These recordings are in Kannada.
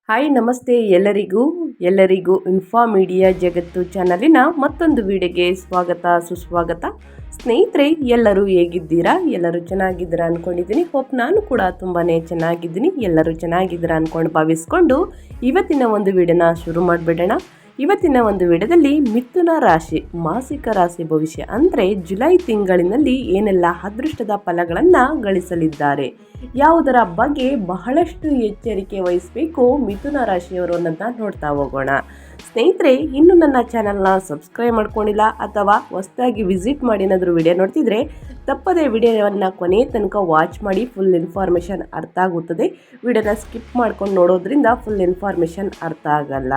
ಹಾಯ್ ನಮಸ್ತೆ ಎಲ್ಲರಿಗೂ ಇನ್ಫಾ ಮೀಡಿಯಾ ಜಗತ್ತು ಚಾನಲಿನ ಮತ್ತೊಂದು ವಿಡಿಯೋಗೆ ಸ್ವಾಗತ ಸುಸ್ವಾಗತ. ಸ್ನೇಹಿತರೆ, ಎಲ್ಲರೂ ಹೇಗಿದ್ದೀರಾ? ಎಲ್ಲರೂ ಚೆನ್ನಾಗಿದ್ದೀರಾ ಅಂದ್ಕೊಂಡಿದ್ದೀನಿ. ಹೋಪ್ ನಾನು ಕೂಡ ತುಂಬಾ ಚೆನ್ನಾಗಿದ್ದೀನಿ. ಎಲ್ಲರೂ ಚೆನ್ನಾಗಿದ್ದೀರಾ ಅಂದ್ಕೊಂಡು ಭಾವಿಸ್ಕೊಂಡು ಇವತ್ತಿನ ಒಂದು ವಿಡಿಯೋನ ಶುರು ಮಾಡಿಬಿಡೋಣ. ಇವತ್ತಿನ ಒಂದು ವಿಡಿಯೋದಲ್ಲಿ ಮಿಥುನ ರಾಶಿ ಮಾಸಿಕ ರಾಶಿ ಭವಿಷ್ಯ ಅಂದರೆ ಜುಲೈ ತಿಂಗಳಿನಲ್ಲಿ ಏನೆಲ್ಲ ಅದೃಷ್ಟದ ಫಲಗಳನ್ನು ಗಳಿಸಲಿದ್ದಾರೆ, ಯಾವುದರ ಬಗ್ಗೆ ಬಹಳಷ್ಟು ಎಚ್ಚರಿಕೆ ವಹಿಸಬೇಕು ಮಿಥುನ ರಾಶಿಯವರು ಅನ್ನೋದನ್ನ ನೋಡ್ತಾ ಹೋಗೋಣ. ಸ್ನೇಹಿತರೆ, ಇನ್ನು ನನ್ನ ಚಾನಲ್ನ ಸಬ್ಸ್ಕ್ರೈಬ್ ಮಾಡ್ಕೊಂಡಿಲ್ಲ ಅಥವಾ ಹೊಸದಾಗಿ ವಿಸಿಟ್ ಮಾಡಿ ಏನಾದರೂ ವಿಡಿಯೋ ನೋಡ್ತಿದ್ರೆ ತಪ್ಪದೇ ವಿಡಿಯೋವನ್ನು ಕೊನೆ ತನಕ ವಾಚ್ ಮಾಡಿ. ಫುಲ್ ಇನ್ಫಾರ್ಮೇಷನ್ ಅರ್ಥ ಆಗುತ್ತದೆ. ವಿಡಿಯೋನ ಸ್ಕಿಪ್ ಮಾಡ್ಕೊಂಡು ನೋಡೋದ್ರಿಂದ ಫುಲ್ ಇನ್ಫಾರ್ಮೇಷನ್ ಅರ್ಥ ಆಗಲ್ಲ.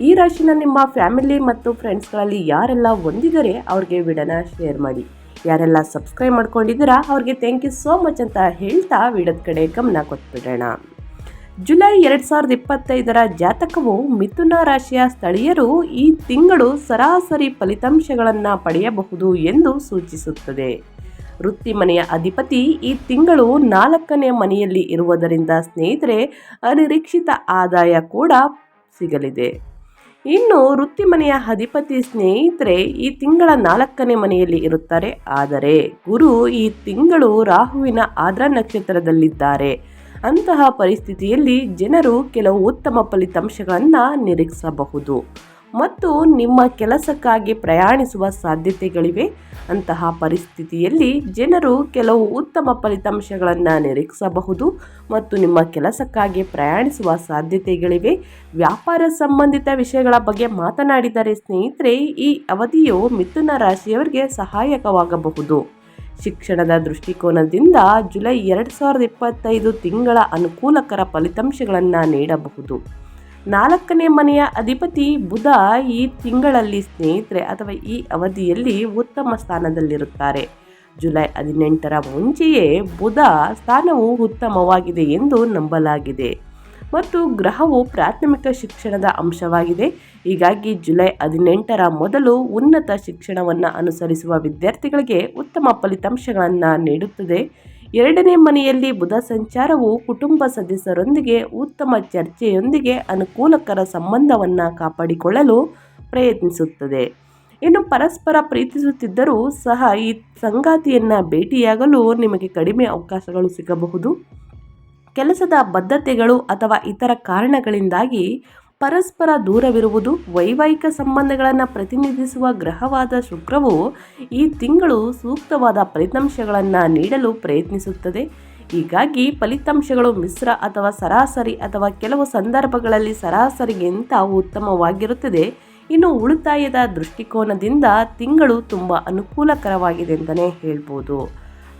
ಈ ರಾಶಿನ ನಿಮ್ಮ ಫ್ಯಾಮಿಲಿ ಮತ್ತು ಫ್ರೆಂಡ್ಸ್ಗಳಲ್ಲಿ ಯಾರೆಲ್ಲ ಹೊಂದಿದ್ದಾರೆ ಅವ್ರಿಗೆ ವಿಡಿಯೋನ ಶೇರ್ ಮಾಡಿ. ಯಾರೆಲ್ಲ ಸಬ್ಸ್ಕ್ರೈಬ್ ಮಾಡ್ಕೊಂಡಿದ್ದೀರಾ ಅವ್ರಿಗೆ ಥ್ಯಾಂಕ್ ಯು ಸೋ ಮಚ್ ಅಂತ ಹೇಳ್ತಾ ವಿಡಿಯೋದ ಕಡೆ ಗಮನ ಕೊಟ್ಬಿಡೋಣ. ಜುಲೈ 2025 ಜಾತಕವು ಮಿಥುನ ರಾಶಿಯ ಸ್ಥಳೀಯರು ಈ ತಿಂಗಳು ಸರಾಸರಿ ಫಲಿತಾಂಶಗಳನ್ನು ಪಡೆಯಬಹುದು ಎಂದು ಸೂಚಿಸುತ್ತದೆ. ವೃತ್ತಿ ಮನೆಯ ಅಧಿಪತಿ ಈ ತಿಂಗಳು 4ನೇ ಮನೆಯಲ್ಲಿ ಇರುವುದರಿಂದ ಸ್ನೇಹಿತರೆ ಅನಿರೀಕ್ಷಿತ ಆದಾಯ ಕೂಡ ಸಿಗಲಿದೆ. ಇನ್ನು ವೃತ್ತಿ ಮನೆಯ ಅಧಿಪತಿ ಸ್ನೇಹಿತರೆ ಈ ತಿಂಗಳ 4ನೇ ಮನೆಯಲ್ಲಿ ಇರುತ್ತಾರೆ. ಆದರೆ ಗುರು ಈ ತಿಂಗಳು ರಾಹುವಿನ ಆರ್ದ್ರ ನಕ್ಷತ್ರದಲ್ಲಿದ್ದಾರೆ. ಅಂತಹ ಪರಿಸ್ಥಿತಿಯಲ್ಲಿ ಜನರು ಕೆಲವು ಉತ್ತಮ ಫಲಿತಾಂಶಗಳನ್ನು ನಿರೀಕ್ಷಿಸಬಹುದು ಮತ್ತು ನಿಮ್ಮ ಕೆಲಸಕ್ಕಾಗಿ ಪ್ರಯಾಣಿಸುವ ಸಾಧ್ಯತೆಗಳಿವೆ. ಅಂತಹ ಪರಿಸ್ಥಿತಿಯಲ್ಲಿ ಜನರು ಕೆಲವು ಉತ್ತಮ ಫಲಿತಾಂಶಗಳನ್ನು ನಿರೀಕ್ಷಿಸಬಹುದು ಮತ್ತು ನಿಮ್ಮ ಕೆಲಸಕ್ಕಾಗಿ ಪ್ರಯಾಣಿಸುವ ಸಾಧ್ಯತೆಗಳಿವೆ. ವ್ಯಾಪಾರ ಸಂಬಂಧಿತ ವಿಷಯಗಳ ಬಗ್ಗೆ ಮಾತನಾಡಿದರೆ ಸ್ನೇಹಿತರೆ ಈ ಅವಧಿಯು ಮಿಥುನ ರಾಶಿಯವರಿಗೆ ಸಹಾಯಕವಾಗಬಹುದು. ಶಿಕ್ಷಣದ ದೃಷ್ಟಿಕೋನದಿಂದ ಜುಲೈ 2025 ತಿಂಗಳ ಅನುಕೂಲಕರ ಫಲಿತಾಂಶಗಳನ್ನು ನೀಡಬಹುದು. 4ನೇ ಮನೆಯ ಅಧಿಪತಿ ಬುಧ ಈ ತಿಂಗಳಲ್ಲಿ ಸ್ನೇಹಿತರೆ ಅಥವಾ ಈ ಅವಧಿಯಲ್ಲಿ ಉತ್ತಮ ಸ್ಥಾನದಲ್ಲಿರುತ್ತಾರೆ. ಜುಲೈ 18ರ ಮುಂಚೆಯೇ ಬುಧ ಸ್ಥಾನವು ಉತ್ತಮವಾಗಿದೆ ಎಂದು ನಂಬಲಾಗಿದೆ ಮತ್ತು ಗ್ರಹವು ಪ್ರಾಥಮಿಕ ಶಿಕ್ಷಣದ ಅಂಶವಾಗಿದೆ. ಹೀಗಾಗಿ ಜುಲೈ 18ರ ಮೊದಲು ಉನ್ನತ ಶಿಕ್ಷಣವನ್ನು ಅನುಸರಿಸುವ ವಿದ್ಯಾರ್ಥಿಗಳಿಗೆ ಉತ್ತಮ ಫಲಿತಾಂಶಗಳನ್ನು ನೀಡುತ್ತದೆ. 2ನೇ ಮನೆಯಲ್ಲಿ ಬುಧ ಸಂಚಾರವು ಕುಟುಂಬ ಸದಸ್ಯರೊಂದಿಗೆ ಉತ್ತಮ ಚರ್ಚೆಯೊಂದಿಗೆ ಅನುಕೂಲಕರ ಸಂಬಂಧವನ್ನು ಕಾಪಾಡಿಕೊಳ್ಳಲು ಪ್ರಯತ್ನಿಸುತ್ತದೆ. ಇನ್ನು ಪರಸ್ಪರ ಪ್ರೀತಿಸುತ್ತಿದ್ದರೂ ಸಹ ಈ ಸಂಗಾತಿಯನ್ನು ಭೇಟಿಯಾಗಲು ನಿಮಗೆ ಕಡಿಮೆ ಅವಕಾಶಗಳು ಸಿಗಬಹುದು. ಕೆಲಸದ ಬದ್ಧತೆಗಳು ಅಥವಾ ಇತರ ಕಾರಣಗಳಿಂದಾಗಿ ಪರಸ್ಪರ ದೂರವಿರುವುದು. ವೈವಾಹಿಕ ಸಂಬಂಧಗಳನ್ನು ಪ್ರತಿನಿಧಿಸುವ ಗ್ರಹವಾದ ಶುಕ್ರವು ಈ ತಿಂಗಳು ಸೂಕ್ತವಾದ ಫಲಿತಾಂಶಗಳನ್ನು ನೀಡಲು ಪ್ರಯತ್ನಿಸುತ್ತದೆ. ಹೀಗಾಗಿ ಫಲಿತಾಂಶಗಳು ಮಿಶ್ರ ಅಥವಾ ಸರಾಸರಿ ಅಥವಾ ಕೆಲವು ಸಂದರ್ಭಗಳಲ್ಲಿ ಸರಾಸರಿಗಿಂತ ಉತ್ತಮವಾಗಿರುತ್ತದೆ. ಇನ್ನು ಉಳಿತಾಯದ ದೃಷ್ಟಿಕೋನದಿಂದ ತಿಂಗಳು ತುಂಬ ಅನುಕೂಲಕರವಾಗಿದೆ ಅಂತಲೇ ಹೇಳ್ಬೋದು.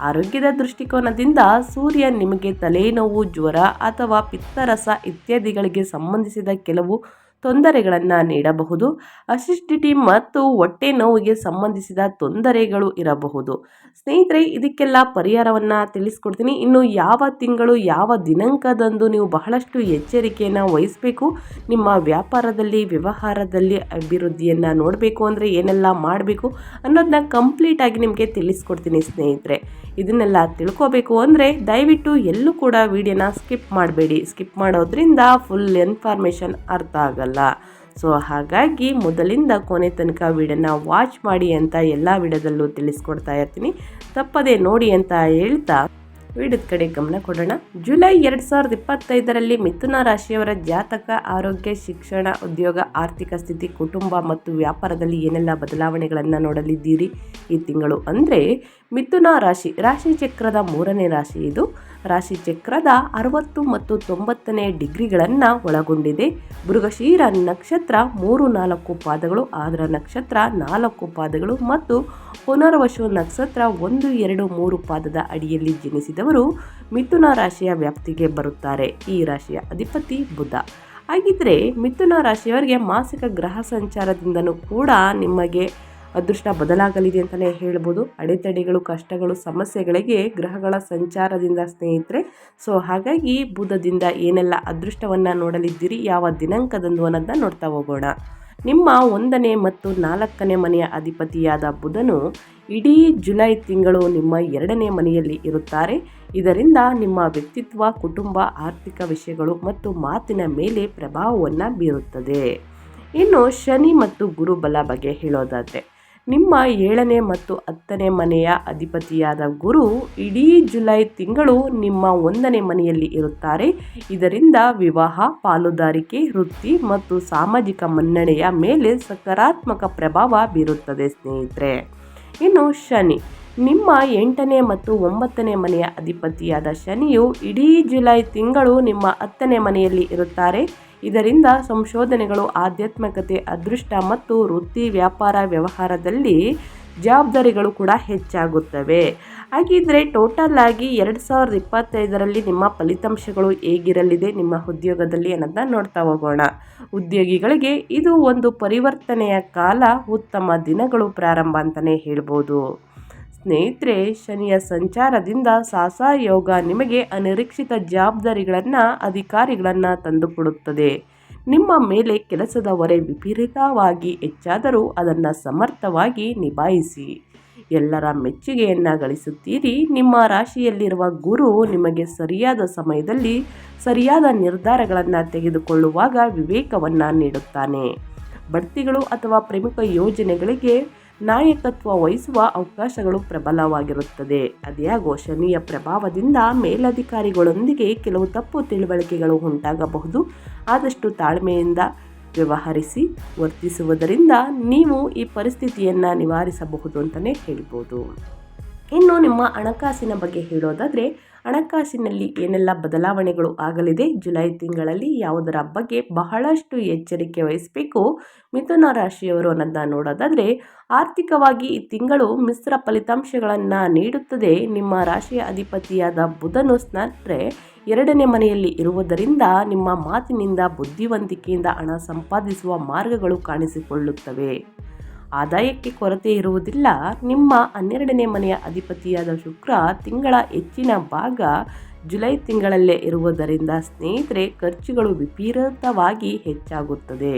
ಆರೋಗ್ಯದ ದೃಷ್ಟಿಕೋನದಿಂದ ಸೂರ್ಯ ನಿಮಗೆ ತಲೆನೋವು, ಜ್ವರ ಅಥವಾ ಪಿತ್ತರಸ ಇತ್ಯಾದಿಗಳಿಗೆ ಸಂಬಂಧಿಸಿದ ಕೆಲವು ತೊಂದರೆಗಳನ್ನು ನೀಡಬಹುದು. ಅಸಿಡಿಟಿ ಮತ್ತು ಹೊಟ್ಟೆ ನೋವಿಗೆ ಸಂಬಂಧಿಸಿದ ತೊಂದರೆಗಳು ಇರಬಹುದು. ಸ್ನೇಹಿತರೆ, ಇದಕ್ಕೆಲ್ಲ ಪರಿಹಾರವನ್ನು ತಿಳಿಸ್ಕೊಡ್ತೀನಿ. ಇನ್ನು ಯಾವ ತಿಂಗಳು ಯಾವ ದಿನಾಂಕದಂದು ನೀವು ಬಹಳಷ್ಟು ಎಚ್ಚರಿಕೆಯನ್ನು ವಹಿಸಬೇಕು, ನಿಮ್ಮ ವ್ಯಾಪಾರದಲ್ಲಿ ವ್ಯವಹಾರದಲ್ಲಿ ಅಭಿವೃದ್ಧಿಯನ್ನು ನೋಡಬೇಕು ಅಂದರೆ ಏನೆಲ್ಲ ಮಾಡಬೇಕು ಅನ್ನೋದನ್ನ ಕಂಪ್ಲೀಟಾಗಿ ನಿಮಗೆ ತಿಳಿಸ್ಕೊಡ್ತೀನಿ. ಸ್ನೇಹಿತರೆ, ಇದನ್ನೆಲ್ಲ ತಿಳ್ಕೋಬೇಕು ಅಂದರೆ ದಯವಿಟ್ಟು ಎಲ್ಲೂ ಕೂಡ ವಿಡಿಯೋನ ಸ್ಕಿಪ್ ಮಾಡಬೇಡಿ. ಸ್ಕಿಪ್ ಮಾಡೋದ್ರಿಂದ ಫುಲ್ ಇನ್ಫಾರ್ಮೇಷನ್ ಅರ್ಥ ಆಗಲ್ಲ. ಸೊ ಹಾಗಾಗಿ ಮೊದಲಿಂದ ಕೊನೆ ತನಕ ವಿಡಿಯೋನ ವಾಚ್ ಮಾಡಿ ಅಂತ ಎಲ್ಲ ವಿಡಿಯೋದಲ್ಲೂ ತಿಳಿಸ್ಕೊಡ್ತಾ ಇರ್ತೀನಿ. ತಪ್ಪದೇ ನೋಡಿ ಅಂತ ಹೇಳ್ತಾ ವಿಡಿಯೋದ ಕಡೆ ಗಮನ ಕೊಡೋಣ. ಜುಲೈ 2025ರಲ್ಲಿ ಮಿಥುನ ರಾಶಿಯವರ ಜಾತಕ ಆರೋಗ್ಯ, ಶಿಕ್ಷಣ, ಉದ್ಯೋಗ, ಆರ್ಥಿಕ ಸ್ಥಿತಿ, ಕುಟುಂಬ ಮತ್ತು ವ್ಯಾಪಾರದಲ್ಲಿ ಏನೆಲ್ಲ ಬದಲಾವಣೆಗಳನ್ನು ನೋಡಲಿದ್ದೀರಿ ಈ ತಿಂಗಳು ಅಂದರೆ ಮಿಥುನ ರಾಶಿ ಚಕ್ರದ 3ನೇ ರಾಶಿ. ಇದು ರಾಶಿ ಚಕ್ರದ 60 ಮತ್ತು 90ನೇ ಡಿಗ್ರಿಗಳನ್ನು ಒಳಗೊಂಡಿದೆ. ಮೃಗಶಿರ ನಕ್ಷತ್ರ 3-4 ಪಾದಗಳು, ಆರ್ದ್ರ ನಕ್ಷತ್ರ 4 ಪಾದಗಳು ಮತ್ತು ಪುನರ್ವಸು ನಕ್ಷತ್ರ 1-2-3 ಪಾದದ ಅಡಿಯಲ್ಲಿ ಜನಿಸಿದವರು ಮಿಥುನ ರಾಶಿಯ ವ್ಯಾಪ್ತಿಗೆ ಬರುತ್ತಾರೆ. ಈ ರಾಶಿಯ ಅಧಿಪತಿ ಬುಧ. ಹಾಗಿದ್ರೆ ಮಿಥುನ ರಾಶಿಯವರಿಗೆ ಮಾಸಿಕ ಗ್ರಹ ಸಂಚಾರದಿಂದನೂ ಕೂಡ ನಿಮಗೆ ಅದೃಷ್ಟ ಬದಲಾಗಲಿದೆ ಅಂತಲೇ ಹೇಳ್ಬೋದು. ಅಡೆತಡೆಗಳು, ಕಷ್ಟಗಳು, ಸಮಸ್ಯೆಗಳಿಗೆ ಗ್ರಹಗಳ ಸಂಚಾರದಿಂದ ಸ್ನೇಹಿತರೆ. ಸೊ ಹಾಗಾಗಿ ಬುಧದಿಂದ ಏನೆಲ್ಲ ಅದೃಷ್ಟವನ್ನು ನೋಡಲಿದ್ದೀರಿ, ಯಾವ ದಿನಾಂಕದಂದು ಅನ್ನೋದನ್ನ ನೋಡ್ತಾ ಹೋಗೋಣ. ನಿಮ್ಮ 1ನೇ ಮತ್ತು 4ನೇ ಮನೆಯ ಅಧಿಪತಿಯಾದ ಬುಧನು ಇಡೀ ಜುಲೈ ತಿಂಗಳು ನಿಮ್ಮ 2ನೇ ಮನೆಯಲ್ಲಿ ಇರುತ್ತಾರೆ. ಇದರಿಂದ ನಿಮ್ಮ ವ್ಯಕ್ತಿತ್ವ, ಕುಟುಂಬ, ಆರ್ಥಿಕ ವಿಷಯಗಳು ಮತ್ತು ಮಾತಿನ ಮೇಲೆ ಪ್ರಭಾವವನ್ನು ಬೀರುತ್ತದೆ. ಇನ್ನು ಶನಿ ಮತ್ತು ಗುರು ಬಲ ಬಗ್ಗೆ ಹೇಳೋದಾದರೆ, ನಿಮ್ಮ 7ನೇ ಮತ್ತು 10ನೇ ಮನೆಯ ಅಧಿಪತಿಯಾದ ಗುರು ಇಡೀ ಜುಲೈ ತಿಂಗಳು ನಿಮ್ಮ 1ನೇ ಮನೆಯಲ್ಲಿ ಇರುತ್ತಾರೆ. ಇದರಿಂದ ವಿವಾಹ, ಪಾಲುದಾರಿಕೆ, ವೃತ್ತಿ ಮತ್ತು ಸಾಮಾಜಿಕ ಮನ್ನಣೆಯ ಮೇಲೆ ಸಕಾರಾತ್ಮಕ ಪ್ರಭಾವ ಬೀರುತ್ತದೆ ಸ್ನೇಹಿತರೆ. ಇನ್ನು ಶನಿ, ನಿಮ್ಮ 8ನೇ ಮತ್ತು 9ನೇ ಮನೆಯ ಅಧಿಪತಿಯಾದ ಶನಿಯು ಇಡೀ ಜುಲೈ ತಿಂಗಳು ನಿಮ್ಮ 10ನೇ ಮನೆಯಲ್ಲಿ ಇರುತ್ತಾರೆ. ಇದರಿಂದ ಸಂಶೋಧನೆಗಳು, ಆಧ್ಯಾತ್ಮಿಕತೆ, ಅದೃಷ್ಟ ಮತ್ತು ವೃತ್ತಿ, ವ್ಯಾಪಾರ, ವ್ಯವಹಾರದಲ್ಲಿ ಜವಾಬ್ದಾರಿಗಳು ಕೂಡ ಹೆಚ್ಚಾಗುತ್ತವೆ. ಹಾಗಿದ್ರೆ ಟೋಟಲ್ ಆಗಿ 2025ರಲ್ಲಿ ನಿಮ್ಮ ಫಲಿತಾಂಶಗಳು ಹೇಗಿರಲಿದೆ ನಿಮ್ಮ ಉದ್ಯೋಗದಲ್ಲಿ ಅನ್ನೋದನ್ನ ನೋಡ್ತಾ ಹೋಗೋಣ. ಉದ್ಯೋಗಿಗಳಿಗೆ ಇದು ಒಂದು ಪರಿವರ್ತನೆಯ ಕಾಲ, ಉತ್ತಮ ದಿನಗಳು ಪ್ರಾರಂಭ ಅಂತಲೇ ಹೇಳ್ಬೋದು. ಸ್ನೇಹಿತರೆ, ಶನಿಯ ಸಂಚಾರದಿಂದ ಸಾಹಸ ಯೋಗ ನಿಮಗೆ ಅನಿರೀಕ್ಷಿತ ಜವಾಬ್ದಾರಿಗಳನ್ನು, ಅಧಿಕಾರಿಗಳನ್ನು ತಂದುಕೊಡುತ್ತದೆ. ನಿಮ್ಮ ಮೇಲೆ ಕೆಲಸದ ಹೊರೆ ವಿಪರೀತವಾಗಿ ಹೆಚ್ಚಾದರೂ ಅದನ್ನು ಸಮರ್ಥವಾಗಿ ನಿಭಾಯಿಸಿ ಎಲ್ಲರ ಮೆಚ್ಚುಗೆಯನ್ನು ಗಳಿಸುತ್ತೀರಿ. ನಿಮ್ಮ ರಾಶಿಯಲ್ಲಿರುವ ಗುರು ನಿಮಗೆ ಸರಿಯಾದ ಸಮಯದಲ್ಲಿ ಸರಿಯಾದ ನಿರ್ಧಾರಗಳನ್ನು ತೆಗೆದುಕೊಳ್ಳುವಾಗ ವಿವೇಕವನ್ನು ನೀಡುತ್ತಾನೆ. ಬಡ್ತಿಗಳು ಅಥವಾ ಪ್ರಮುಖ ಯೋಜನೆಗಳಿಗೆ ನಾಯಕತ್ವ ವಹಿಸುವ ಅವಕಾಶಗಳು ಪ್ರಬಲವಾಗಿರುತ್ತದೆ. ಅದ್ಯಾಗೋ ಶನಿಯ ಪ್ರಭಾವದಿಂದ ಮೇಲಧಿಕಾರಿಗಳೊಂದಿಗೆ ಕೆಲವು ತಪ್ಪು ತಿಳುವಳಿಕೆಗಳು ಉಂಟಾಗಬಹುದು. ಆದಷ್ಟು ತಾಳ್ಮೆಯಿಂದ ವರ್ತಿಸುವುದರಿಂದ ನೀವು ಈ ಪರಿಸ್ಥಿತಿಯನ್ನು ನಿವಾರಿಸಬಹುದು ಅಂತಲೇ ಹೇಳ್ಬೋದು. ಇನ್ನು ನಿಮ್ಮ ಹಣಕಾಸಿನ ಬಗ್ಗೆ ಹೇಳೋದಾದರೆ, ಹಣಕಾಸಿನಲ್ಲಿ ಏನೆಲ್ಲ ಬದಲಾವಣೆಗಳು ಆಗಲಿದೆ, ಜುಲೈ ತಿಂಗಳಲ್ಲಿ ಯಾವುದರ ಬಗ್ಗೆ ಬಹಳಷ್ಟು ಎಚ್ಚರಿಕೆ ವಹಿಸಬೇಕು ಮಿಥುನ ರಾಶಿಯವರು ಅನ್ನೋದನ್ನ ನೋಡೋದಾದರೆ, ಆರ್ಥಿಕವಾಗಿ ಈ ತಿಂಗಳು ಮಿಶ್ರ ಫಲಿತಾಂಶಗಳನ್ನು ನೀಡುತ್ತದೆ. ನಿಮ್ಮ ರಾಶಿಯ ಅಧಿಪತಿಯಾದ ಬುಧನು ಸ್ನೇಹಿತರೆ 2ನೇ ಮನೆಯಲ್ಲಿ ಇರುವುದರಿಂದ ನಿಮ್ಮ ಮಾತಿನಿಂದ, ಬುದ್ಧಿವಂತಿಕೆಯಿಂದ ಹಣ ಸಂಪಾದಿಸುವ ಮಾರ್ಗಗಳು ಕಾಣಿಸಿಕೊಳ್ಳುತ್ತವೆ. ಆದಾಯಕ್ಕೆ ಕೊರತೆ ಇರುವುದಿಲ್ಲ. ನಿಮ್ಮ 12ನೇ ಮನೆಯ ಅಧಿಪತಿಯಾದ ಶುಕ್ರ ತಿಂಗಳ ಹೆಚ್ಚಿನ ಭಾಗ ಜುಲೈ ತಿಂಗಳಲ್ಲೇ ಇರುವುದರಿಂದ ಸ್ನೇಹಿತರೆ ಖರ್ಚುಗಳು ವಿಪರೀತವಾಗಿ ಹೆಚ್ಚಾಗುತ್ತದೆ.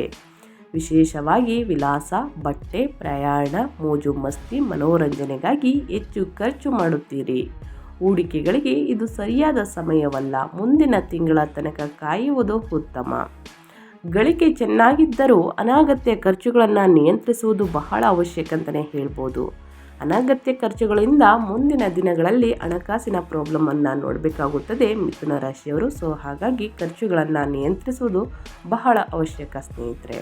ವಿಶೇಷವಾಗಿ ವಿಲಾಸ, ಬಟ್ಟೆ, ಪ್ರಯಾಣ, ಮೋಜು ಮಸ್ತಿ, ಮನೋರಂಜನೆಗಾಗಿ ಹೆಚ್ಚು ಖರ್ಚು ಮಾಡುತ್ತೀರಿ. ಹೂಡಿಕೆಗಳಿಗೆ ಇದು ಸರಿಯಾದ ಸಮಯವಲ್ಲ. ಮುಂದಿನ ತಿಂಗಳ ತನಕ ಕಾಯುವುದು ಉತ್ತಮ. ಗಳಿಕೆ ಚೆನ್ನಾಗಿದ್ದರೂ ಅನಗತ್ಯ ಖರ್ಚುಗಳನ್ನು ನಿಯಂತ್ರಿಸುವುದು ಬಹಳ ಅವಶ್ಯಕ ಅಂತಲೇ ಹೇಳ್ಬೋದು. ಅನಗತ್ಯ ಖರ್ಚುಗಳಿಂದ ಮುಂದಿನ ದಿನಗಳಲ್ಲಿ ಹಣಕಾಸಿನ ಪ್ರಾಬ್ಲಮನ್ನು ನೋಡಬೇಕಾಗುತ್ತದೆ ಮಿಥುನ ರಾಶಿಯವರು. ಹಾಗಾಗಿ ಖರ್ಚುಗಳನ್ನು ನಿಯಂತ್ರಿಸುವುದು ಬಹಳ ಅವಶ್ಯಕ ಸ್ನೇಹಿತರೆ.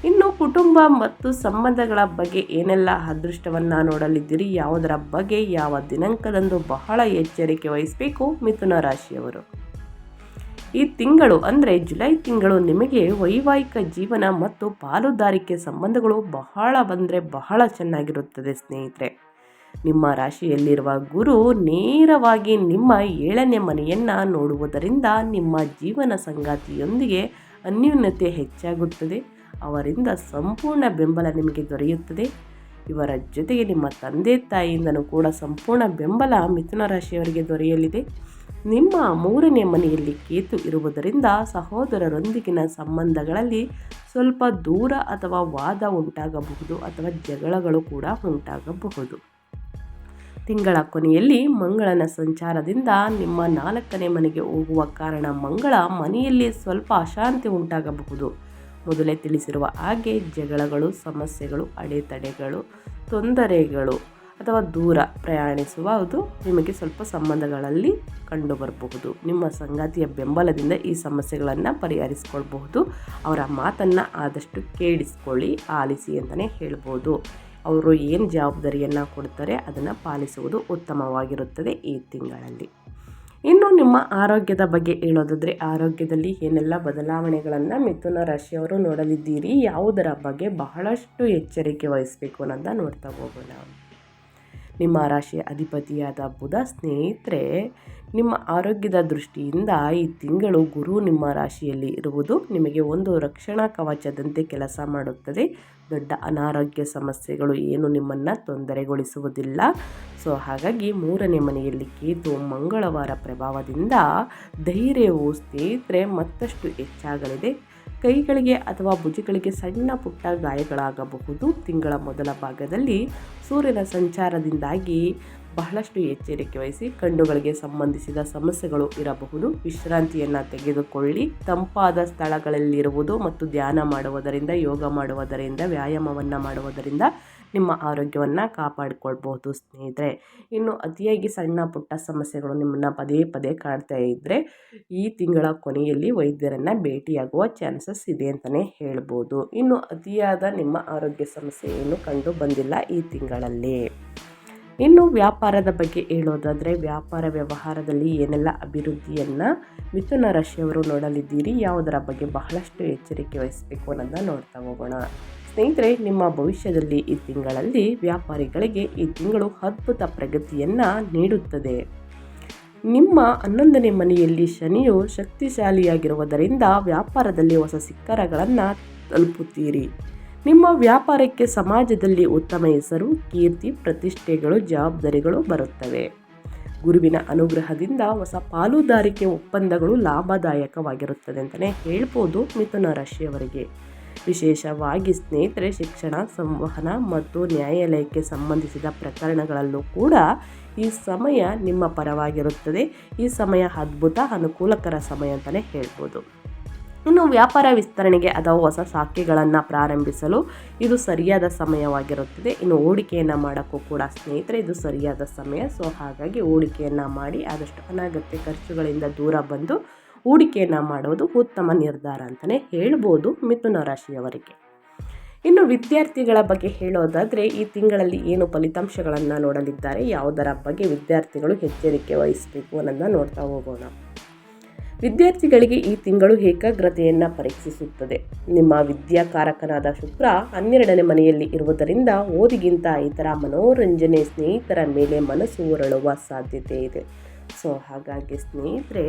ಇನ್ನು ಕುಟುಂಬ ಮತ್ತು ಸಂಬಂಧಗಳ ಬಗ್ಗೆ ಏನೆಲ್ಲ ಅದೃಷ್ಟವನ್ನು ನೋಡಲಿದ್ದೀರಿ, ಯಾವುದರ ಬಗ್ಗೆ ಯಾವ ದಿನಾಂಕದಂದು ಬಹಳ ಎಚ್ಚರಿಕೆ ವಹಿಸಬೇಕು ಮಿಥುನ ರಾಶಿಯವರು. ಈ ತಿಂಗಳು ಅಂದರೆ ಜುಲೈ ತಿಂಗಳು ನಿಮಗೆ ವೈವಾಹಿಕ ಜೀವನ ಮತ್ತು ಪಾಲುದಾರಿಕೆ ಸಂಬಂಧಗಳು ಬಹಳ ಚೆನ್ನಾಗಿರುತ್ತದೆ ಸ್ನೇಹಿತರೆ. ನಿಮ್ಮ ರಾಶಿಯಲ್ಲಿರುವ ಗುರು ನೇರವಾಗಿ ನಿಮ್ಮ 7ನೇ ಮನೆಯನ್ನು ನೋಡುವುದರಿಂದ ನಿಮ್ಮ ಜೀವನ ಸಂಗಾತಿಯೊಂದಿಗೆ ಅನ್ಯೋನ್ಯತೆ ಹೆಚ್ಚಾಗುತ್ತದೆ. ಅವರಿಂದ ಸಂಪೂರ್ಣ ಬೆಂಬಲ ನಿಮಗೆ ದೊರೆಯುತ್ತದೆ. ಇವರ ಜೊತೆಗೆ ನಿಮ್ಮ ತಂದೆ ತಾಯಿಯಿಂದನೂ ಕೂಡ ಸಂಪೂರ್ಣ ಬೆಂಬಲ ಮಿಥುನ ರಾಶಿಯವರಿಗೆ ದೊರೆಯಲಿದೆ. ನಿಮ್ಮ 3ನೇ ಮನೆಯಲ್ಲಿ ಕೇತು ಇರುವುದರಿಂದ ಸಹೋದರರೊಂದಿಗಿನ ಸಂಬಂಧಗಳಲ್ಲಿ ಸ್ವಲ್ಪ ದೂರ ಅಥವಾ ವಾದ ಉಂಟಾಗಬಹುದು ಅಥವಾ ಜಗಳಗಳು ಕೂಡ ಉಂಟಾಗಬಹುದು. ತಿಂಗಳ ಕೊನೆಯಲ್ಲಿ ಮಂಗಳನ ಸಂಚಾರದಿಂದ ನಿಮ್ಮ 4ನೇ ಮನೆಗೆ ಹೋಗುವ ಕಾರಣ ಮಂಗಳ ಮನೆಯಲ್ಲಿ ಸ್ವಲ್ಪ ಅಶಾಂತಿ ಉಂಟಾಗಬಹುದು. ಮೊದಲೇ ತಿಳಿಸಿರುವ ಹಾಗೆ ಜಗಳಗಳು, ಸಮಸ್ಯೆಗಳು, ಅಡೆತಡೆಗಳು, ತೊಂದರೆಗಳು ಅಥವಾ ದೂರ ಪ್ರಯಾಣಿಸುವುದು ನಿಮಗೆ ಸ್ವಲ್ಪ ಸಂಬಂಧಗಳಲ್ಲಿ ಕಂಡುಬರಬಹುದು. ನಿಮ್ಮ ಸಂಗಾತಿಯ ಬೆಂಬಲದಿಂದ ಈ ಸಮಸ್ಯೆಗಳನ್ನು ಪರಿಹರಿಸಿಕೊಳ್ಬಹುದು. ಅವರ ಮಾತನ್ನು ಆದಷ್ಟು ಕೇಳಿಸ್ಕೊಳ್ಳಿ, ಆಲಿಸಿ ಅಂತಲೇ ಹೇಳ್ಬೋದು. ಅವರು ಏನು ಜವಾಬ್ದಾರಿಯನ್ನು ಕೊಡ್ತಾರೆ ಅದನ್ನು ಪಾಲಿಸುವುದು ಉತ್ತಮವಾಗಿರುತ್ತದೆ ಈ ತಿಂಗಳಲ್ಲಿ. ಇನ್ನು ನಿಮ್ಮ ಆರೋಗ್ಯದ ಬಗ್ಗೆ ಹೇಳೋದಾದರೆ, ಆರೋಗ್ಯದಲ್ಲಿ ಏನೆಲ್ಲ ಬದಲಾವಣೆಗಳನ್ನು ಮಿಥುನ ರಾಶಿಯವರು ನೋಡಲಿದ್ದೀರಿ, ಯಾವುದರ ಬಗ್ಗೆ ಬಹಳಷ್ಟು ಎಚ್ಚರಿಕೆ ವಹಿಸಬೇಕು ಅನ್ನೋದನ್ನ ನೋಡ್ತಾ ಹೋಗೋಣ. ನಿಮ್ಮ ರಾಶಿಯ ಅಧಿಪತಿಯಾದ ಬುಧ ಸ್ನೇಹಿತರೆ, ನಿಮ್ಮ ಆರೋಗ್ಯದ ದೃಷ್ಟಿಯಿಂದ ಈ ತಿಂಗಳು ಗುರು ನಿಮ್ಮ ರಾಶಿಯಲ್ಲಿ ಇರುವುದು ನಿಮಗೆ ಒಂದು ರಕ್ಷಣಾ ಕವಚದಂತೆ ಕೆಲಸ ಮಾಡುತ್ತದೆ. ದೊಡ್ಡ ಅನಾರೋಗ್ಯ ಸಮಸ್ಯೆಗಳು ಏನು ನಿಮ್ಮನ್ನು ತೊಂದರೆಗೊಳಿಸುವುದಿಲ್ಲ. ಹಾಗಾಗಿ 3ನೇ ಮನೆಯಲ್ಲಿ ಕೇತು ಮಂಗಳವಾರ ಪ್ರಭಾವದಿಂದ ಧೈರ್ಯವು ಸ್ನೇಹಿತರೆ ಮತ್ತಷ್ಟು ಹೆಚ್ಚಾಗಲಿದೆ. ಕೈಗಳಿಗೆ ಅಥವಾ ಭುಜಗಳಿಗೆ ಸಣ್ಣ ಪುಟ್ಟ ಗಾಯಗಳಾಗಬಹುದು. ತಿಂಗಳ ಮೊದಲ ಭಾಗದಲ್ಲಿ ಸೂರ್ಯನ ಸಂಚಾರದಿಂದಾಗಿ ಬಹಳಷ್ಟು ಎಚ್ಚರಿಕೆ ವಹಿಸಿ. ಕಣ್ಣುಗಳಿಗೆ ಸಂಬಂಧಿಸಿದ ಸಮಸ್ಯೆಗಳು ಇರಬಹುದು. ವಿಶ್ರಾಂತಿಯನ್ನು ತೆಗೆದುಕೊಳ್ಳಿ. ತಂಪಾದ ಸ್ಥಳಗಳಲ್ಲಿರುವುದು ಮತ್ತು ಧ್ಯಾನ ಮಾಡುವುದರಿಂದ, ಯೋಗ ಮಾಡುವುದರಿಂದ, ವ್ಯಾಯಾಮವನ್ನು ಮಾಡುವುದರಿಂದ ನಿಮ್ಮ ಆರೋಗ್ಯವನ್ನು ಕಾಪಾಡಿಕೊಳ್ಬಹುದು ಸ್ನೇಹಿತರೆ. ಇನ್ನು ಅತಿಯಾಗಿ ಸಣ್ಣ ಪುಟ್ಟ ಸಮಸ್ಯೆಗಳು ನಿಮ್ಮನ್ನು ಪದೇ ಪದೇ ಕಾಡ್ತಾ ಇದ್ದರೆ ಈ ತಿಂಗಳ ಕೊನೆಯಲ್ಲಿ ವೈದ್ಯರನ್ನು ಭೇಟಿಯಾಗುವ ಚಾನ್ಸಸ್ ಇದೆ ಅಂತಲೇ ಹೇಳ್ಬೋದು. ಇನ್ನು ಅತಿಯಾದ ನಿಮ್ಮ ಆರೋಗ್ಯ ಸಮಸ್ಯೆ ಏನು ಕಂಡು ಬಂದಿಲ್ಲ ಈ ತಿಂಗಳಲ್ಲಿ. ಇನ್ನು ವ್ಯಾಪಾರದ ಬಗ್ಗೆ ಹೇಳೋದಾದರೆ, ವ್ಯಾಪಾರ ವ್ಯವಹಾರದಲ್ಲಿ ಏನೆಲ್ಲ ಅಭಿವೃದ್ಧಿಯನ್ನು ಮಿಥುನ ರಾಶಿಯವರು ನೋಡಲಿದ್ದೀರಿ, ಯಾವುದರ ಬಗ್ಗೆ ಬಹಳಷ್ಟು ಎಚ್ಚರಿಕೆ ವಹಿಸಬೇಕು ಅನ್ನೋದನ್ನ ನೋಡ್ತಾ ಹೋಗೋಣ. ಸ್ನೇಹಿತರೆ, ನಿಮ್ಮ ಭವಿಷ್ಯದಲ್ಲಿ ಈ ತಿಂಗಳಲ್ಲಿ ವ್ಯಾಪಾರಿಗಳಿಗೆ ಈ ತಿಂಗಳು ಅದ್ಭುತ ಪ್ರಗತಿಯನ್ನು ನೀಡುತ್ತದೆ. ನಿಮ್ಮ 11ನೇ ಮನೆಯಲ್ಲಿ ಶನಿಯು ಶಕ್ತಿಶಾಲಿಯಾಗಿರುವುದರಿಂದ ವ್ಯಾಪಾರದಲ್ಲಿ ಹೊಸ ಶಿಖರಗಳನ್ನು ತಲುಪುತ್ತೀರಿ. ನಿಮ್ಮ ವ್ಯಾಪಾರಕ್ಕೆ ಸಮಾಜದಲ್ಲಿ ಉತ್ತಮ ಹೆಸರು, ಕೀರ್ತಿ, ಪ್ರತಿಷ್ಠೆಗಳು, ಜವಾಬ್ದಾರಿಗಳು ಬರುತ್ತವೆ. ಗುರುವಿನ ಅನುಗ್ರಹದಿಂದ ಹೊಸ ಪಾಲುದಾರಿಕೆ ಒಪ್ಪಂದಗಳು ಲಾಭದಾಯಕವಾಗಿರುತ್ತದೆ ಅಂತಲೇ ಹೇಳ್ಬೋದು ಮಿಥುನ ರಾಶಿಯವರಿಗೆ. ವಿಶೇಷವಾಗಿ ಸ್ನೇಹಿತರೆ, ಶಿಕ್ಷಣ, ಸಂವಹನ ಮತ್ತು ನ್ಯಾಯಾಲಯಕ್ಕೆ ಸಂಬಂಧಿಸಿದ ಪ್ರಕರಣಗಳಲ್ಲೂ ಕೂಡ ಈ ಸಮಯ ನಿಮ್ಮ ಪರವಾಗಿರುತ್ತದೆ. ಈ ಸಮಯ ಅದ್ಭುತ ಅನುಕೂಲಕರ ಸಮಯ ಅಂತಲೇ ಹೇಳ್ಬೋದು. ಇನ್ನು ವ್ಯಾಪಾರ ವಿಸ್ತರಣೆಗೆ ಅಥವಾ ಹೊಸ ಶಾಖೆಗಳನ್ನು ಪ್ರಾರಂಭಿಸಲು ಇದು ಸರಿಯಾದ ಸಮಯವಾಗಿರುತ್ತದೆ. ಇನ್ನು ಹೂಡಿಕೆಯನ್ನು ಮಾಡೋಕ್ಕೂ ಕೂಡ ಸ್ನೇಹಿತರೆ ಇದು ಸರಿಯಾದ ಸಮಯ. ಸೊ ಹಾಗಾಗಿ ಹೂಡಿಕೆಯನ್ನು ಮಾಡಿ ಆದಷ್ಟು ಅನಗತ್ಯ ಖರ್ಚುಗಳಿಂದ ದೂರ ಬಂದು ಹೂಡಿಕೆಯನ್ನು ಮಾಡುವುದು ಉತ್ತಮ ನಿರ್ಧಾರ ಅಂತಲೇ ಹೇಳ್ಬೋದು ಮಿಥುನ ರಾಶಿಯವರಿಗೆ. ಇನ್ನು ವಿದ್ಯಾರ್ಥಿಗಳ ಬಗ್ಗೆ ಹೇಳೋದಾದರೆ, ಈ ತಿಂಗಳಲ್ಲಿ ಏನು ಫಲಿತಾಂಶಗಳನ್ನು ನೋಡಲಿದ್ದಾರೆ, ಯಾವುದರ ಬಗ್ಗೆ ವಿದ್ಯಾರ್ಥಿಗಳು ಎಚ್ಚರಿಕೆ ವಹಿಸಬೇಕು ಅನ್ನೋದನ್ನ ನೋಡ್ತಾ ಹೋಗೋಣ. ವಿದ್ಯಾರ್ಥಿಗಳಿಗೆ ಈ ತಿಂಗಳು ಏಕಾಗ್ರತೆಯನ್ನು ಪರೀಕ್ಷಿಸುತ್ತದೆ. ನಿಮ್ಮ ವಿದ್ಯಾಕಾರಕನಾದ ಶುಕ್ರ 12ನೇ ಮನೆಯಲ್ಲಿ ಇರುವುದರಿಂದ ಓದಿಗಿಂತ ಇತರ ಮನೋರಂಜನೆ, ಸ್ನೇಹಿತರ ಮೇಲೆ ಮನಸ್ಸು ಹೊರಳುವ ಸಾಧ್ಯತೆ ಇದೆ. ಸೊ ಹಾಗಾಗಿ ಸ್ನೇಹಿತರೆ,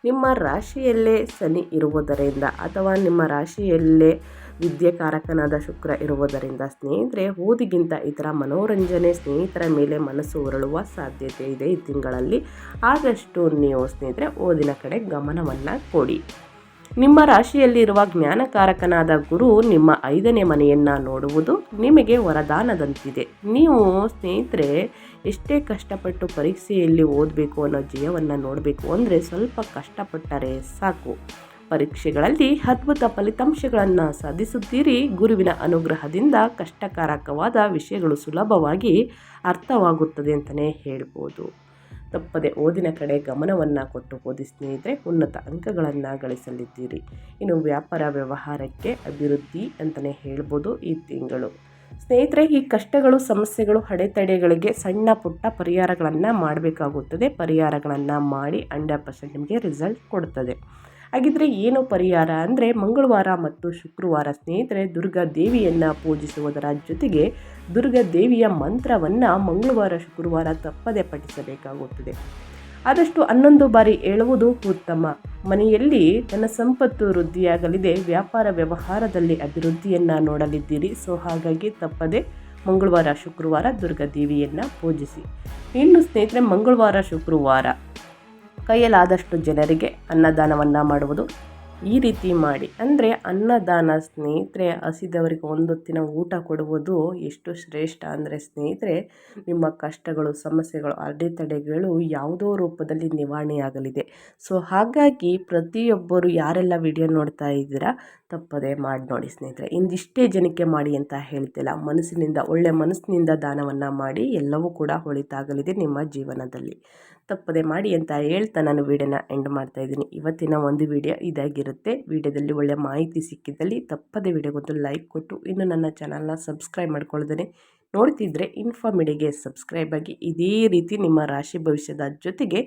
ನಿಮ್ಮ ರಾಶಿಯಲ್ಲೇ ಶನಿ ಇರುವುದರಿಂದ ಅಥವಾ ನಿಮ್ಮ ರಾಶಿಯಲ್ಲೇ ವಿದ್ಯಾಕಾರಕನಾದ ಶುಕ್ರ ಇರುವುದರಿಂದ ಸ್ನೇಹಿತರೆ ಓದಿಗಿಂತ ಇತರ ಮನೋರಂಜನೆ, ಸ್ನೇಹಿತರ ಮೇಲೆ ಮನಸ್ಸು ಹೊರಳುವ ಸಾಧ್ಯತೆ ಇದೆ ಈ ತಿಂಗಳಲ್ಲಿ. ಆದಷ್ಟು ನೀವು ಸ್ನೇಹಿತರೆ ಓದಿನ ಕಡೆ ಗಮನವನ್ನು ಕೊಡಿ. ನಿಮ್ಮ ರಾಶಿಯಲ್ಲಿರುವ ಜ್ಞಾನಕಾರಕನಾದ ಗುರು ನಿಮ್ಮ 5ನೇ ಮನೆಯನ್ನು ನೋಡುವುದು ನಿಮಗೆ ವರದಾನದಂತಿದೆ. ನೀವು ಸ್ನೇಹಿತರೆ ಎಷ್ಟೇ ಕಷ್ಟಪಟ್ಟು ಪರೀಕ್ಷೆಯಲ್ಲಿ ಓದಬೇಕು ಅನ್ನೋ ಜಯವನ್ನು ನೋಡಬೇಕು ಅಂದರೆ ಸ್ವಲ್ಪ ಕಷ್ಟಪಟ್ಟರೆ ಸಾಕು. ಪರೀಕ್ಷೆಗಳಲ್ಲಿ ಅದ್ಭುತ ಫಲಿತಾಂಶಗಳನ್ನು ಸಾಧಿಸುತ್ತೀರಿ. ಗುರುವಿನ ಅನುಗ್ರಹದಿಂದ ಕಷ್ಟಕಾರಕವಾದ ವಿಷಯಗಳು ಸುಲಭವಾಗಿ ಅರ್ಥವಾಗುತ್ತದೆ ಅಂತಲೇ ಹೇಳ್ಬೋದು. ತಪ್ಪದೆ ಓದಿನ ಕಡೆ ಗಮನವನ್ನು ಕೊಟ್ಟು ಓದಿ ಸ್ನೇಹಿತರೆ, ಉನ್ನತ ಅಂಕಗಳನ್ನು ಗಳಿಸಲಿದ್ದೀರಿ. ಇನ್ನು ವ್ಯಾಪಾರ ವ್ಯವಹಾರಕ್ಕೆ ಅಭಿವೃದ್ಧಿ ಅಂತಲೇ ಹೇಳ್ಬೋದು ಈ ತಿಂಗಳು. ಸ್ನೇಹಿತರೆ, ಈ ಕಷ್ಟಗಳು, ಸಮಸ್ಯೆಗಳು, ಅಡೆತಡೆಗಳಿಗೆ ಸಣ್ಣ ಪುಟ್ಟ ಪರಿಹಾರಗಳನ್ನು ಮಾಡಬೇಕಾಗುತ್ತದೆ. ಪರಿಹಾರಗಳನ್ನು ಮಾಡಿ 100% ನಿಮಗೆ ರಿಸಲ್ಟ್ ಕೊಡುತ್ತದೆ. ಹಾಗಿದ್ರೆ ಏನು ಪರಿಹಾರ ಅಂದರೆ, ಮಂಗಳವಾರ ಮತ್ತು ಶುಕ್ರವಾರ ಸ್ನೇಹಿತರೆ ದುರ್ಗಾ ದೇವಿಯನ್ನು ಪೂಜಿಸುವುದರ ಜೊತೆಗೆ ದುರ್ಗಾ ದೇವಿಯ ಮಂತ್ರವನ್ನು ಮಂಗಳವಾರ ಶುಕ್ರವಾರ ತಪ್ಪದೆ ಪಠಿಸಬೇಕಾಗುತ್ತದೆ. ಆದಷ್ಟು 11 ಬಾರಿ ಹೇಳುವುದು ಉತ್ತಮ. ಮನೆಯಲ್ಲಿ ಧನ ಸಂಪತ್ತು ವೃದ್ಧಿಯಾಗಲಿದೆ. ವ್ಯಾಪಾರ ವ್ಯವಹಾರದಲ್ಲಿ ಅಭಿವೃದ್ಧಿಯನ್ನು ನೋಡಲಿದ್ದೀರಿ. ಸೊ ಹಾಗಾಗಿ ತಪ್ಪದೆ ಮಂಗಳವಾರ ಶುಕ್ರವಾರ ದುರ್ಗಾ ದೇವಿಯನ್ನು ಪೂಜಿಸಿ. ಇನ್ನು ಸ್ನೇಹಿತರೆ, ಮಂಗಳವಾರ ಶುಕ್ರವಾರ ಕೈಯಲ್ಲಾದಷ್ಟು ಜನರಿಗೆ ಅನ್ನದಾನವನ್ನು ಮಾಡುವುದು ಈ ರೀತಿ ಮಾಡಿ. ಅಂದರೆ ಅನ್ನದಾನ ಸ್ನೇಹಿತರೆ, ಹಸಿದವರಿಗೆ ಒಂದೊತ್ತಿನ ಊಟ ಕೊಡುವುದು ಎಷ್ಟು ಶ್ರೇಷ್ಠ ಅಂದರೆ ಸ್ನೇಹಿತರೆ, ನಿಮ್ಮ ಕಷ್ಟಗಳು, ಸಮಸ್ಯೆಗಳು, ಅಡೆತಡೆಗಳು ಯಾವುದೋ ರೂಪದಲ್ಲಿ ನಿವಾರಣೆಯಾಗಲಿದೆ. ಸೊ ಹಾಗಾಗಿ ಪ್ರತಿಯೊಬ್ಬರು ಯಾರೆಲ್ಲ ವಿಡಿಯೋ ನೋಡ್ತಾ ಇದ್ದೀರಾ ತಪ್ಪದೆ ಮಾಡಿ ನೋಡಿ ಸ್ನೇಹಿತರೆ. ಇಂದಿಷ್ಟೇ ಜನಕ್ಕೆ ಮಾಡಿ ಅಂತ ಹೇಳ್ತಿಲ್ಲ, ಮನಸ್ಸಿನಿಂದ, ಒಳ್ಳೆ ಮನಸ್ಸಿನಿಂದ ದಾನವನ್ನು ಮಾಡಿ, ಎಲ್ಲವೂ ಕೂಡ ಒಳಿತಾಗಲಿದೆ ನಿಮ್ಮ ಜೀವನದಲ್ಲಿ. ತಪ್ಪದೆ ಮಾಡಿ ಅಂತ ಹೇಳ್ತಾ ನಾನು ವಿಡಿಯೋನ ಎಂಡ್ ಮಾಡ್ತಾ ಇದ್ದೀನಿ. ಇವತ್ತಿನ ಒಂದು ವಿಡಿಯೋ ಇದಾಗಿರುತ್ತೆ. ವಿಡಿಯೋದಲ್ಲಿ ಒಳ್ಳೆ ಮಾಹಿತಿ ಸಿಕ್ಕಿದ್ದಲ್ಲಿ ತಪ್ಪದೆ ವಿಡಿಯೋಗೊಂದು ಲೈಕ್ ಕೊಟ್ಟು, ಇನ್ನು ನನ್ನ ಚಾನಲ್ನ ಸಬ್ಸ್ಕ್ರೈಬ್ ಮಾಡ್ಕೊಳ್ಳೋದೇ ನೋಡ್ತಿದ್ರೆ ಇನ್ಫಾರ್ಮಿಡಿಗೆ ಸಬ್ಸ್ಕ್ರೈಬ್ ಆಗಿ. ಇದೇ ರೀತಿ ನಿಮ್ಮ ರಾಶಿ ಭವಿಷ್ಯದ ಜೊತೆಗೆ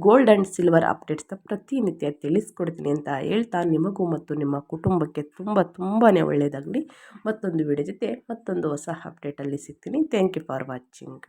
ಗೋಲ್ಡ್ ಆ್ಯಂಡ್ ಸಿಲ್ವರ್ ಅಪ್ಡೇಟ್ಸ್ನ ಪ್ರತಿನಿತ್ಯ ತಿಳಿಸ್ಕೊಡ್ತೀನಿ ಅಂತ ಹೇಳ್ತಾ, ನಿಮಗೂ ಮತ್ತು ನಿಮ್ಮ ಕುಟುಂಬಕ್ಕೆ ತುಂಬಾ ಒಳ್ಳೆಯದಾಗಲಿ. ಮತ್ತೊಂದು ವಿಡಿಯೋ ಜೊತೆ ಮತ್ತೊಂದು ಹೊಸ ಅಪ್ಡೇಟಲ್ಲಿ ಸಿಗ್ತೀನಿ. Thank you for watching.